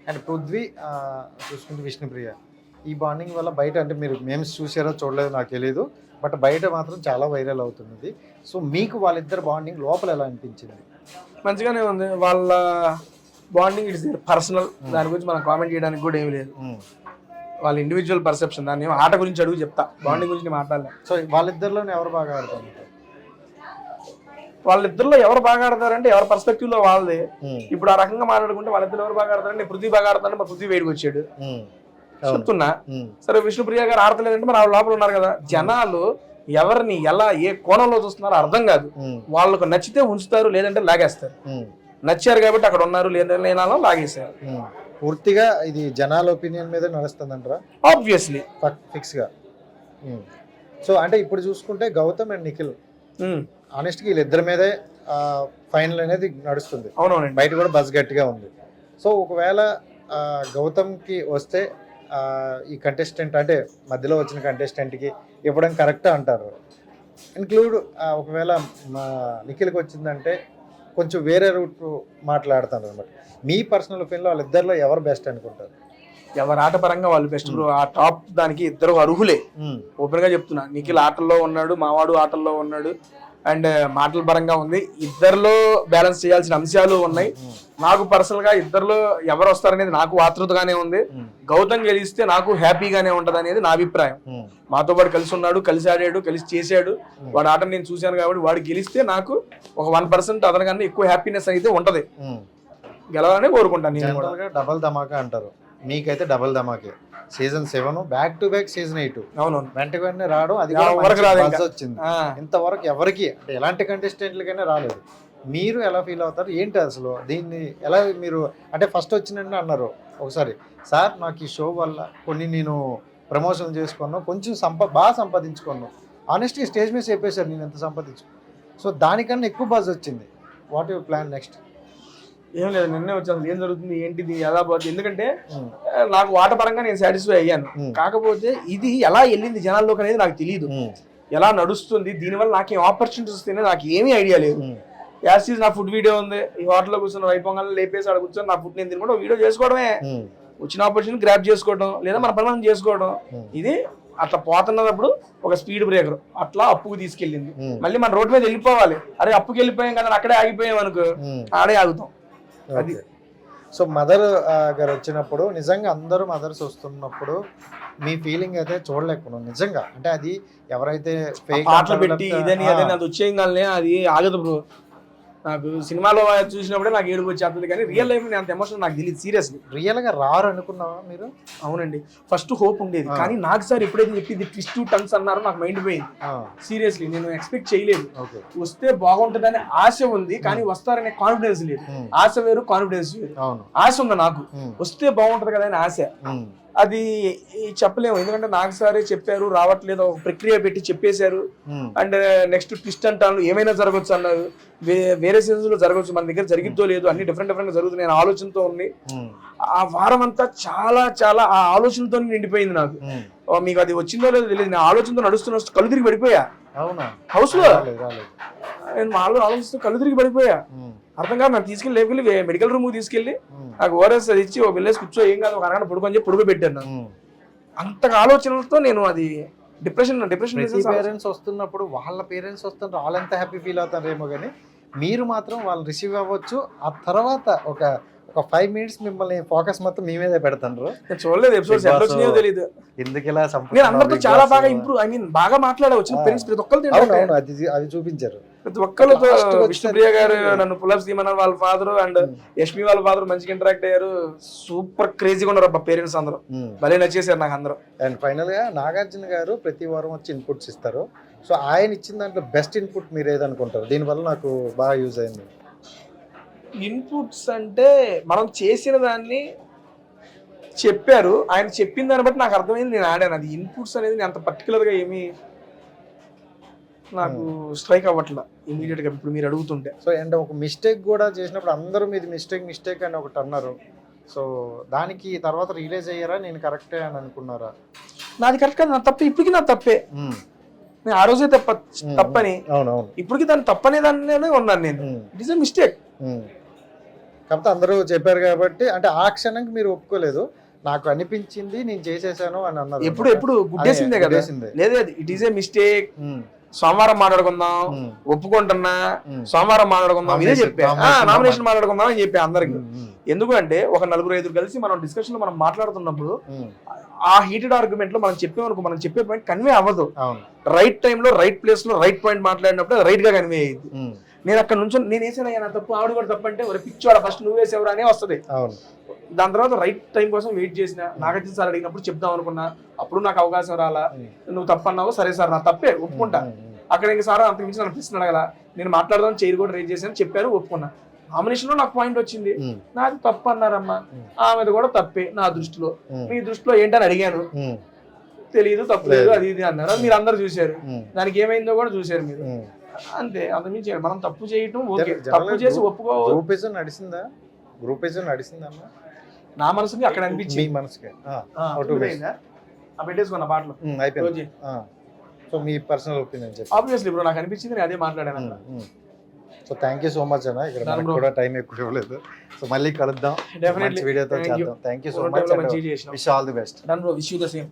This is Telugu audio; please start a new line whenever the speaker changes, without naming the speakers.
అండ్ పృథ్వీ చూసుకుంటే విష్ణుప్రియ ఈ బాండింగ్ వల్ల బయట అంటే మీరు మేమ్స్ చూసారో చూడలేదో నాకు తెలియదు, బట్ బయట మాత్రం చాలా వైరల్ అవుతున్నది. సో మీకు వాళ్ళిద్దరు బాండింగ్ లోపల ఎలా అనిపించింది?
మంచిగానే ఉంది వాళ్ళ బాండింగ్. ఇట్స్ పర్సనల్, దాని గురించి మనం కామెంట్ చేయడానికి కూడా ఏమి లేదు. వాళ్ళ ఇండివిజువల్ పర్సెప్షన్, దాన్ని ఆట గురించి అడుగు చెప్తా, బాండింగ్ గురించి మాట్లాడలే.
సో వాళ్ళిద్దరిలోనే ఎవరు బాగా ఆడుతున్నారు?
వాళ్ళిద్దరిలో ఎవరు బాగా ఆడతారంటే ఎవరి పర్స్పెక్టివ్ లో వాళ్ళది. ఇప్పుడు ఆ రకంగా మాట్లాడుకుంటే వాళ్ళిద్దరు ఎవరు బాగా ఆడతారంటే పృథ్వీ బాగా ఆడతారంటే మా పృథ్వీ వేడికి వచ్చాడు చెప్తున్నా. సరే విష్ణుప్రియ గారు ఆడతలేదంటే మరి ఆవిడ లోపల ఉన్నారు కదా. జనాలు ఎవరిని ఎలా ఏ కోణంలో చూస్తున్నారో అర్థం కాదు. వాళ్ళకు నచ్చితే ఉంచుతారు, లేదంటే లాగేస్తారు. నచ్చారు కాబట్టి అక్కడ ఉన్నారు, లేనాలో లాగేశారు.
పూర్తిగా ఇది జనాల ఒపీనియన్ మీద నడుస్తుందంటారా?
ఆబ్వియస్లీ
ఫిక్స్ గా. సో అంటే ఇప్పుడు చూసుకుంటే గౌతమ్ అండ్ నిఖిల్ ఆనెస్ట్గా వీళ్ళిద్దరి మీదే ఫైనల్ అనేది నడుస్తుంది.
అవునవునండి,
బయట కూడా బస్ గట్టిగా ఉంది. సో ఒకవేళ గౌతమ్కి వస్తే ఈ కంటెస్టెంట్ అంటే మధ్యలో వచ్చిన కంటెస్టెంట్కి ఇవ్వడం కరెక్ట్ అంటారు. ఇంక్లూడ్ ఒకవేళ మా నిఖిల్కి వచ్చిందంటే కొంచెం వేరే రూట్ మాట్లాడతాను అనమాట. మీ పర్సనల్ ఒపీనియన్లో వాళ్ళిద్దరిలో ఎవరు బెస్ట్ అనుకుంటారు?
ఎవరు ఆట పరంగా వాళ్ళు బెస్ట్ బ్రో. ఆ టాప్ దానికి ఇద్దరు అర్హులే, ఓపెన్ గా చెప్తున్నా. నిఖిల్ ఆటల్లో ఉన్నాడు, మావాడు ఆటల్లో ఉన్నాడు, అండ్ మాటల పరంగా ఉంది. ఇద్దరిలో బ్యాలెన్స్ చేయాల్సిన అంశాలు ఉన్నాయి. నాకు పర్సనల్ గా ఇద్దరిలో ఎవరు వస్తారనేది నాకు ఆతృతగానే ఉంది. గౌతమ్ గెలిస్తే నాకు హ్యాపీగానే ఉంటది అనేది నా అభిప్రాయం. మాతో పాటు కలిసి ఉన్నాడు, కలిసి ఆడాడు, కలిసి చేశాడు. వాడు ఆట నేను చూశాను కాబట్టి వాడు గెలిస్తే నాకు ఒక 1% అతనికన్నా ఎక్కువ హ్యాపీనెస్ అయితే ఉంటది. గెలవాలని కోరుకుంటాను నేను కూడా.
డబల్ ధమాకా అంటారు, మీకైతే డబల్ ధమాకే. Season 7 back to back season 8
అవును
వెంటనే రావడం, అది వచ్చింది. ఇంతవరకు ఎవరికి అంటే ఎలాంటి కంటెస్టెంట్లకైనా రాలేదు. మీరు ఎలా ఫీల్ అవుతారు ఏంటి అసలు? దీన్ని ఎలా మీరు అంటే ఫస్ట్ వచ్చిందని అన్నారు ఒకసారి, సార్ నాకు ఈ షో వల్ల కొన్ని నేను ప్రమోషన్ చేసుకున్నాను, కొంచెం బాగా సంపాదించుకున్నాను. ఆనెస్ట్గా స్టేజ్ మీద చెప్పేశారు నేను ఎంత సంపాదించుకున్నాను. సో దానికన్నా ఎక్కువ బజ్ వచ్చింది. What your plan next?
ఏం లేదు, నిన్నే వచ్చాను ఏం జరుగుతుంది ఏంటిది ఎలా పోతుంది. ఎందుకంటే నాకు ఆట పరంగా నేను సాటిస్ఫై అయ్యాను. కాకపోతే ఇది ఎలా వెళ్ళింది జనాల్లోకి అనేది నాకు తెలియదు, ఎలా నడుస్తుంది, దీనివల్ల నాకేం ఆపర్చునిటీస్ వస్తాయని నాకు ఏమీ ఐడియా లేదు. యాసిస్ నా ఫుడ్ వీడియో ఉంది, ఈ హోటల్లో కూర్చొని వైపొంగల్ లేపేసి అక్కడ కూర్చొని నా ఫుడ్ నేను తినకుండా వీడియో చేసుకోవడమే. వచ్చిన ఆపర్చునిటీ గ్రాప్ చేసుకోవడం, లేదా మన పని మనం చేసుకోవడం. ఇది అట్లా పోతున్నప్పుడు ఒక స్పీడ్ బ్రేకర్ అట్లా అప్పుకు తీసుకెళ్ళింది. మళ్ళీ మన రోడ్డు మీద వెళ్ళిపోవాలి. అరే అప్పుకి వెళ్ళిపోయాం కదా, అక్కడే ఆగిపోయాం అనుకో, ఆడే ఆగుతాం. అది
సో మదర్ గారు వచ్చినప్పుడు నిజంగా అందరూ మదర్స్ వస్తున్నప్పుడు మీ ఫీలింగ్ అయితే చూడలేకపోతున్నాం నిజంగా. అంటే అది ఎవరైతే
పాటలు పెట్టి ఇదని అదని అది వచ్చేయగానే అది ఆగదు బ్రో. నాకు సినిమాలో చూసినప్పుడే నాకు ఏడుపు వచ్చేస్తుంది, కానీ రియల్ లైఫ్ అంత ఎమోషన్ నాకు తెలియదు. సీరియస్లీ
రియల్ గా రారు అనుకున్నావా మీరు?
అవునండి, ఫస్ట్ హోప్ ఉండేది, కానీ నాకు సార్ ఎప్పుడైతే చెప్పింది ట్విస్ట్ టర్న్స్ అన్నారో నాకు మైండ్ పోయింది. సీరియస్లీ నేను ఎక్స్పెక్ట్ చేయలేదు. వస్తే బాగుంటుందనే ఆశ ఉంది, కానీ వస్తారనే కాన్ఫిడెన్స్ లేదు. ఆశ వేరు, కాన్ఫిడెన్స్ వేరు. ఆశ ఉంది నాకు, వస్తే బాగుంటది కదా అని ఆశ. అది చెప్పలేము, ఎందుకంటే నాకు సారే చెప్పారు రావట్లేదు, ఒక ప్రక్రియ పెట్టి చెప్పేశారు. అండ్ నెక్స్ట్ ట్విస్ట్ అంటాను ఏమైనా జరగచ్చు అన్నారు. వేరే సీజన్స్ లో జరగచ్చు, మన దగ్గర జరిగిద్దో లేదు, అన్ని డిఫరెంట్ గా జరుగుతుంది. నేను ఆలోచనతో ఉంది. ఆ వారం అంతా చాలా చాలా ఆ ఆలోచనతో నిండిపోయింది నాకు. మీకు అది వచ్చిందో లేదో తెలియదు, నేను ఆలోచనతో నడుస్తున్న కళ్ళు తిరిగి పడిపోయా. హౌస్ లో నేను ఆలోచిస్తూ కళ్ళు తిరిగి పడిపోయా. అర్థం కాదు, నాకు తీసుకెళ్ళి లేపుకెళ్ళి మెడికల్ రూమ్ తీసుకెళ్ళి నాకు ఓఆర్ఎస్ అది ఇచ్చి ఒక వెళ్ళేసి కూర్చో, ఏం కాదు ఒక అరగంట పడుకొని చెప్పి పడుకో పెట్టాను. అంతగా ఆలోచనలతో నేను అది డిప్రెషన్.
పేరెంట్స్ వస్తున్నప్పుడు వాళ్ళ పేరెంట్స్ వస్తున్నారు, వాళ్ళంతా హ్యాపీ ఫీల్ అవుతారేమో, కానీ మీరు మాత్రం వాళ్ళు రిసీవ్ అవ్వచ్చు. ఆ తర్వాత ఒక 5 minutes మిమ్మల్ని ఫోకస్ మొత్తం మీ మీదే పెడతారు.
చూడలేదు ఎపిసోడ్స్ ఎట్లా వచ్చినాయో తెలియదు.
ఎందుకు ఇలా
నేను అందరితో చాలా బాగా ఇంప్రూవ్, ఐ మీన్ బాగా మాట్లాడవచ్చు. పేరెంట్స్ ప్రతి ఒక్కరు
అది చూపించారు.
ప్రతి ఒక్కరితో విష్ణుప్రియ గారు నన్ను పులప్స్ తీయమన్నారు, వాళ్ళ ఫాదర్ అండ్ యష్మి వాళ్ళ ఫాదర్ మంచిగా ఇంటరాక్ట్ అయ్యారు. సూపర్ క్రేజీగా ఉన్నారు అబ్బా పేరెంట్స్ అందరూ, భలే నచ్చేసారు నాకు అందరూ.
అండ్ ఫైనల్ గా నాగార్జున గారు ప్రతి వారం వచ్చి ఇన్పుట్స్ ఇస్తారు. సో ఆయన ఇచ్చిన దాంట్లో బెస్ట్ ఇన్పుట్ మీరు ఏదనుకుంటారు? దీనివల్ల నాకు బాగా యూజ్ అయింది.
ఇన్పుట్స్ అంటే మనం చేసిన దాన్ని చెప్పారు, ఆయన చెప్పిన దాన్ని బట్టి నాకు అర్థమైంది, నేను ఆడాను. అది ఇన్పుట్స్ అనేది నేను అంత పర్టికులర్గా ఏమీ నాకు స్ట్రైక్ అవ్వట్లా ఇమీడియట్గా ఇప్పుడు మీరు అడుగుతుంటే.
సో అండ్ ఒక మిస్టేక్ కూడా చేసినప్పుడు అందరూ మీది మిస్టేక్ అని ఒకటి అన్నారు. సో దానికి తర్వాత రియలైజ్ అయ్యారా నేను కరెక్టే అని అనుకున్నారా?
నాది కరెక్ట్ కాదు, నా తప్పే, ఇప్పటికీ నా తప్పే. నేను ఆ రోజే తప్పని, ఇప్పటికీ దాన్ని తప్పనే దానిలోనే ఉన్నాను నేను. It is a mistake.
కాకపోతే అందరూ చెప్పారు కాబట్టి అంటే ఆ క్షణంకి మీరు ఒప్పుకోలేదు, నాకు అనిపించింది నేను చేసేసాను అని అన్నారు.
ఎప్పుడు గుడ్డేసిందే కదా, లేదు ఇట్ ఈస్ ఏ మిస్టేక్, సోమవారం మాట్లాడుకుందాం, ఒప్పుకుంటున్నా, సోమవారం మాట్లాడుకుందాం, ఇదే చెప్పా, నామినేషన్ మాట్లాడుకుందాం అని చెప్పి అందరికి. ఎందుకు అంటే ఒక 4-5 కలిసి మనం డిస్కషన్ లో మనం మాట్లాడుతున్నప్పుడు ఆ హీటెడ్ ఆర్గ్యుమెంట్ లో మనం చెప్పేమనుకో, మనం చెప్పే పాయింట్ కన్వే అవ్వదు. రైట్ టైంలో రైట్ ప్లేస్ లో రైట్ పాయింట్ మాట్లాడినప్పుడు రైట్ గా కన్వే అయ్యింది. నేను అక్కడ నుంచి నేను వేసాను నా తప్పు, ఆవిడ కూడా తప్పు అంటే పిచ్చోడ ఫస్ట్ నువ్వు వేసేవరా అనే వస్తుంది. దాని తర్వాత రైట్ టైం కోసం వెయిట్ చేసిన, నాగార్జున సార్ అడిగినప్పుడు చెప్దాం అనుకున్నా, అప్పుడు నాకు అవకాశం రాలా. నువ్వు తప్పు అన్నావు, సరే సార్ నా తప్పే ఒప్పుకుంటా. అక్కడ ఇంక సార్ అంతకు మించి అనిపిస్తున్నాడు కదా, నేను మాట్లాడదాం చైర్ కూడా రేజ్ చేశాను, చెప్పారు, ఒప్పుకున్నా. నామినేషన్ లో నాకు పాయింట్ వచ్చింది, నాది తప్పు అన్నారమ్మా, ఆమెది కూడా తప్పే నా దృష్టిలో, మీ దృష్టిలో ఏంటని అడిగాను, తెలియదు, తప్పు లేదు, అది ఇది అన్నారు. మీరు అందరు చూశారు, దానికి ఏమైందో కూడా చూశారు మీరు, అంతే. అంతమించి మనం తప్పు చేయటం ఓకే, తప్పు చేసి ఒప్పుకో.
గ్రూపిజం నడిచిందా? గ్రూపిజం నడిచిందా?
నా మనసుకి అక్కడ అనిపించింది,
మీ మనసుకి
పెట్టేసుకున్న పాటలు
అయిపోయింది. సో మీ పర్సనల్ ఒపీనియన్ చెప్పి
ఆబ్వియస్లీ ఇప్పుడు నాకు అనిపించింది, నేను అదే మాట్లాడాను.
So thank you so much అన్న, ఇక్కడ మనకు కూడా టైం ఎక్కువ ఇవ్వలేదు. సో మళ్ళీ కలుద్దాం, మంచి వీడియోతో చేద్దాం. Thank you so much, wish all the best.
Done bro, wish you the same.